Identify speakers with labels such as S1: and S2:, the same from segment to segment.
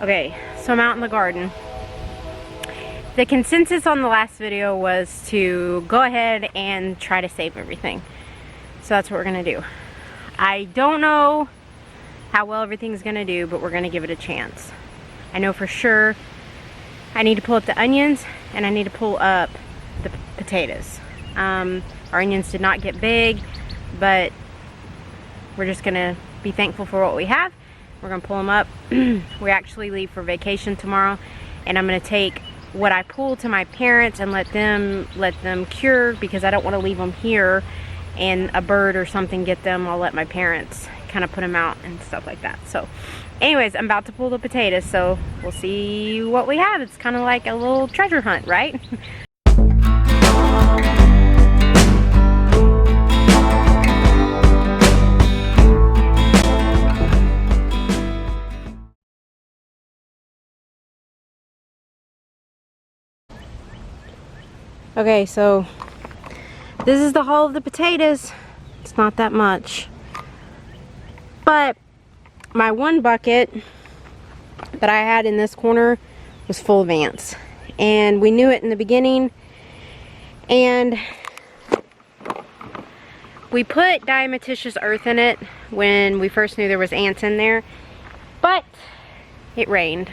S1: Okay, so I'm out in the garden. The consensus on the last video was to go ahead and try to save everything. So that's what we're gonna do. I don't know how well everything's gonna do, but we're gonna give it a chance. I know for sure I need to pull up the onions and I need to pull up the potatoes. Our onions did not get big, but we're just gonna be thankful for what we have. We're gonna pull them up. We actually leave for vacation tomorrow, and I'm gonna take what I pull to my parents and let them cure, because I don't want to leave them here and a bird or something get them. I'll let my parents kind of put them out and stuff like that. So anyways, I'm about to pull the potatoes, so we'll see what we have. It's kind of like a little treasure hunt, right? Okay, so this is the haul of the potatoes. It's not that much, but my one bucket that I had in this corner was full of ants, and we knew it in the beginning, and we put diatomaceous earth in it when we first knew there was ants in there, but it rained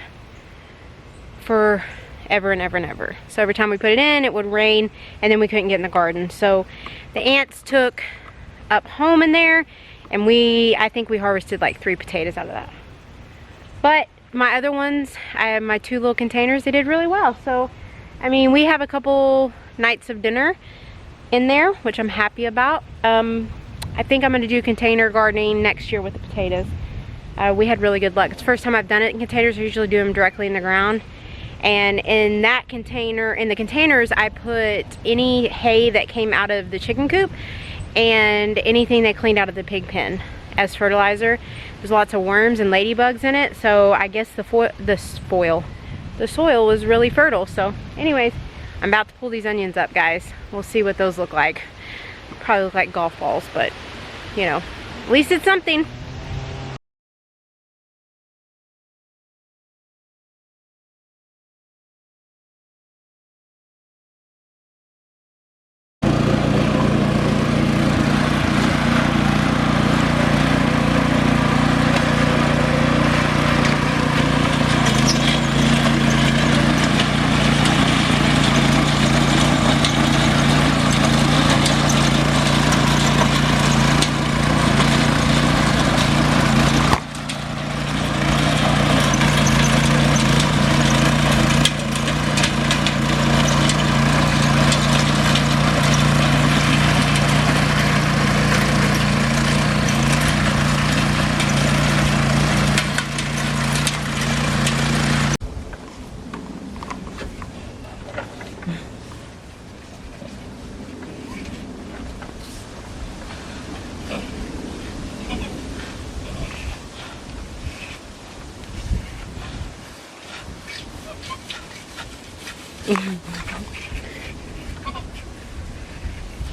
S1: for ever and ever and ever. So every time we put it in, it would rain, and then we couldn't get in the garden. So the ants took up home in there, and I think we harvested like 3 potatoes out of that. But my other ones, I have my 2 little containers, they did really well. So I mean, we have a couple nights of dinner in there, which I'm happy about. I think I'm going to do container gardening next year with the potatoes. We had really good luck. It's the first time I've done it in containers. I usually do them directly in the ground. And in that container, in the containers, I put any hay that came out of the chicken coop and anything they cleaned out of the pig pen as fertilizer. There's lots of worms and ladybugs in it, so I guess the soil was really fertile. So anyways, I'm about to pull these onions up, guys. We'll see what those look like. Probably look like golf balls, but you know, at least it's something.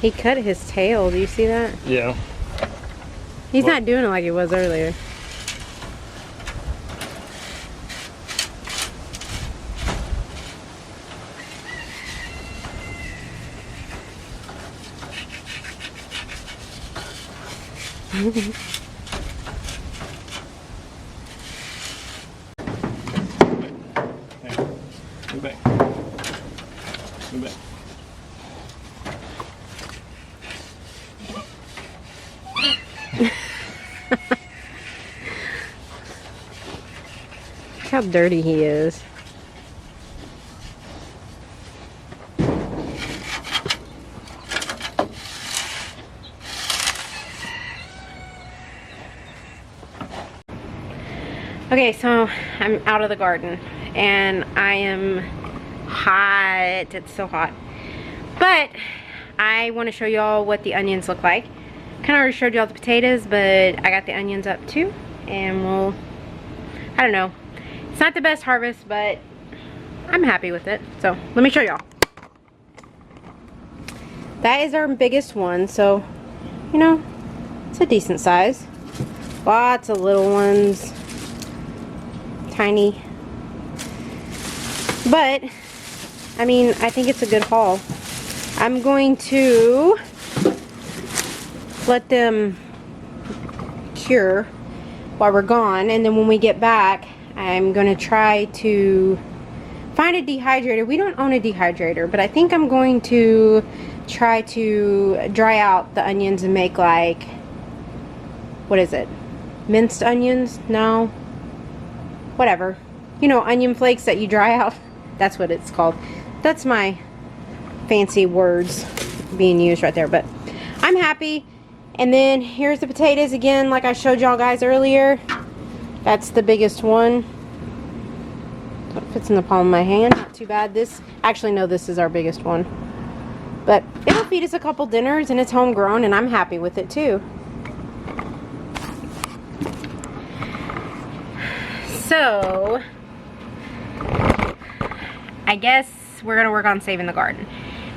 S1: He cut his tail. Do you see that?
S2: Yeah.
S1: He's not doing it like he was earlier.
S2: Go back. Go back.
S1: Look how dirty he is. Okay, so I'm out of the garden and I am hot. It's so hot. But I want to show y'all what the onions look like. Kind of already showed y'all the potatoes, but I got the onions up too, and we'll, I don't know. It's not the best harvest, but I'm happy with it. So let me show y'all. That is our biggest one, so you know, it's a decent size. Lots of little ones, tiny But, I mean, I think it's a good haul. I'm going to let them cure while we're gone, and then when we get back, I'm going to try to find a dehydrator. We don't own a dehydrator, but I think I'm going to try to dry out the onions and make, like, what is it? Minced onions? No. Whatever. You know, onion flakes that you dry out. That's what it's called. That's my fancy words being used right there, but I'm happy. And then here's the potatoes again, like I showed y'all guys earlier. That's the biggest one. So it fits in the palm of my hand, not too bad. This, actually no, this is our biggest one. But it'll feed us a couple dinners, and it's homegrown, and I'm happy with it too. So, I guess we're gonna work on saving the garden.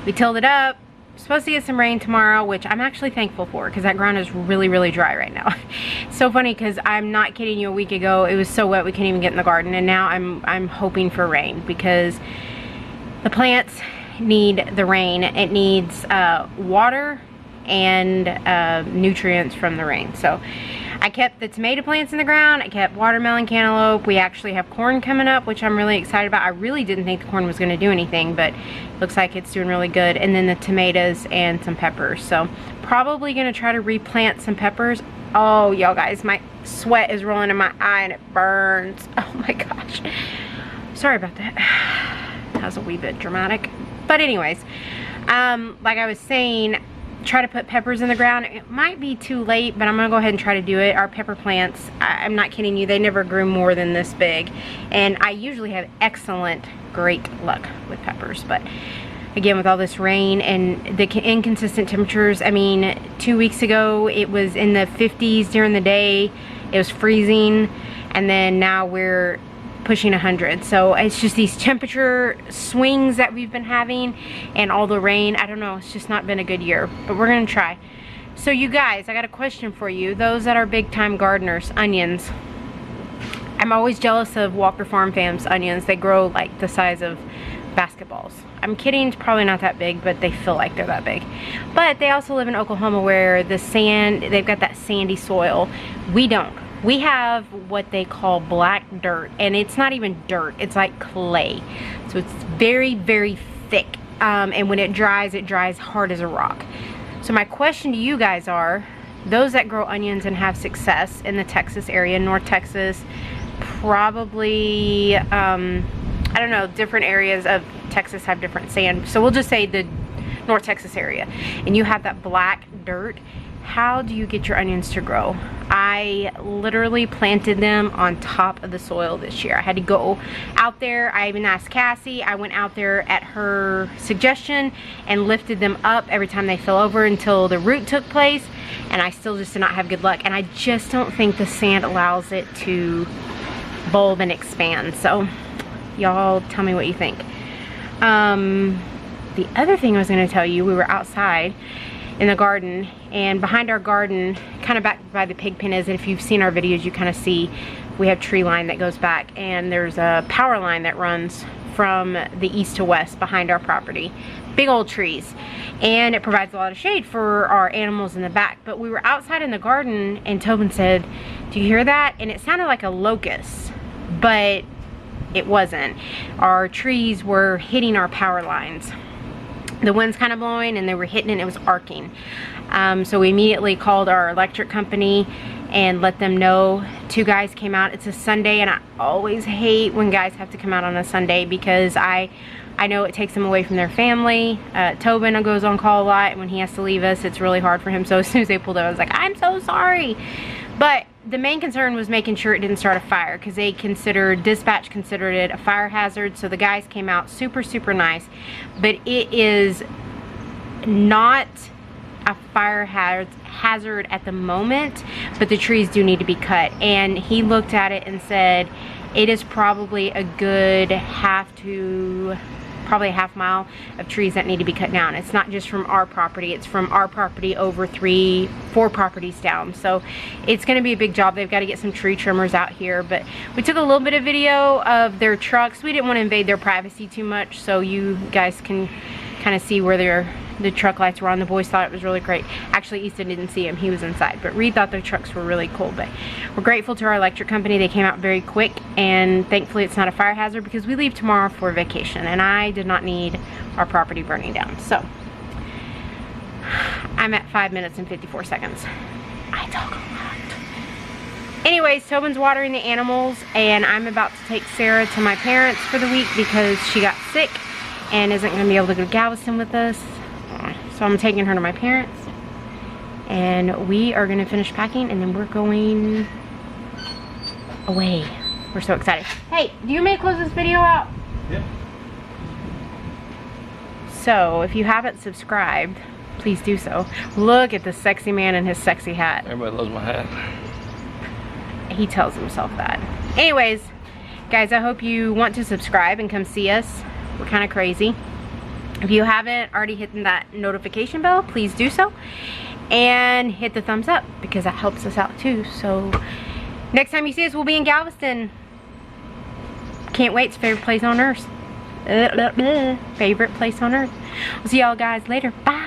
S1: We tilled it up. Supposed to get some rain tomorrow, which I'm actually thankful for, because that ground is really, really dry right now. It's so funny, because I'm not kidding you, a week ago it was so wet we couldn't even get in the garden, and now I'm hoping for rain, because the plants need the rain. It needs water and nutrients from the rain. So I kept the tomato plants in the ground. I kept watermelon, cantaloupe. We actually have corn coming up, which I'm really excited about. I really didn't think the corn was going to do anything, but looks like it's doing really good. And then the tomatoes and some peppers. So probably going to try to replant some peppers. Oh, y'all guys, my sweat is rolling in my eye and it burns. Oh my gosh. Sorry about that. That was a wee bit dramatic. But anyways, like I was saying, try to put peppers in the ground. It might be too late, but I'm gonna go ahead and try to do it. Our pepper plants, I'm not kidding you, they never grew more than this big, and I usually have great luck with peppers. But again, with all this rain and the inconsistent temperatures, I mean, 2 weeks ago it was in the 50s during the day, it was freezing, and then now we're pushing 100. So it's just these temperature swings that we've been having and all the rain. I don't know, it's just not been a good year, but we're gonna try. So you guys, I got a question for you, those that are big time gardeners. Onions, I'm always jealous of Walker Farm Fam's onions. They grow like the size of basketballs. I'm kidding, it's probably not that big, but they feel like they're that big. But they also live in Oklahoma, where the sand, they've got that sandy soil. We don't. We have what they call black dirt, and it's not even dirt, it's like clay. So it's very, very thick, and when it dries hard as a rock. So my question to you guys are, those that grow onions and have success in the Texas area, North Texas, probably, I don't know, different areas of Texas have different sand. So we'll just say the North Texas area, and you have that black dirt. How do you get your onions to grow? I literally planted them on top of the soil this year. I had to go out there. I even asked Cassie. I went out there at her suggestion and lifted them up every time they fell over until the root took place, and I still just did not have good luck. And I just don't think the sand allows it to bulb and expand. So y'all tell me what you think. The other thing I was going to tell you, we were outside in the garden, and behind our garden, kind of back by the pig pen is, if you've seen our videos, you kind of see we have tree line that goes back, and there's a power line that runs from the east to west behind our property. Big old trees, and it provides a lot of shade for our animals in the back. But we were outside in the garden, and Tobin said, "Do you hear that?" And it sounded like a locust, but it wasn't. Our trees were hitting our power lines. The wind's kind of blowing, and they were hitting, and it was arcing. So we immediately called our electric company and let them know. 2 guys came out. It's a Sunday, and I always hate when guys have to come out on a Sunday, because I know it takes them away from their family. Tobin goes on call a lot, and when he has to leave us, it's really hard for him. So as soon as they pulled up, I was like, I'm so sorry. But the main concern was making sure it didn't start a fire, because dispatch considered it a fire hazard. So the guys came out, super, super nice. But it is not a fire hazard at the moment, but the trees do need to be cut. And he looked at it and said, it is probably a good half to probably a half mile of trees that need to be cut down. It's not just from our property, it's from our property over 4 properties down. So it's gonna be a big job. They've got to get some tree trimmers out here. But we took a little bit of video of their trucks. We didn't want to invade their privacy too much, so you guys can kind of see where the truck lights were on. The boys thought it was really great. Actually, Easton didn't see him, he was inside, but Reed thought their trucks were really cool. But we're grateful to our electric company. They came out very quick, and thankfully it's not a fire hazard because we leave tomorrow for vacation, and I did not need our property burning down. So I'm at 5 minutes and 54 seconds. I talk a lot. Anyways, Tobin's watering the animals, and I'm about to take Sarah to my parents for the week because she got sick and isn't going to be able to go to Galveston with us. So I'm taking her to my parents, and we are going to finish packing, and then we're going away. We're so excited. Hey, do you want me to close this video out?
S2: Yeah.
S1: So if you haven't subscribed, please do so. Look at the sexy man in his sexy hat.
S2: Everybody loves my hat.
S1: He tells himself that. Anyways, guys, I hope you want to subscribe and come see us. We're kind of crazy. If you haven't already hit that notification bell, please do so. And hit the thumbs up because that helps us out too. So next time you see us, we'll be in Galveston. Can't wait. It's favorite place on earth. Favorite place on earth. We'll see y'all guys later. Bye.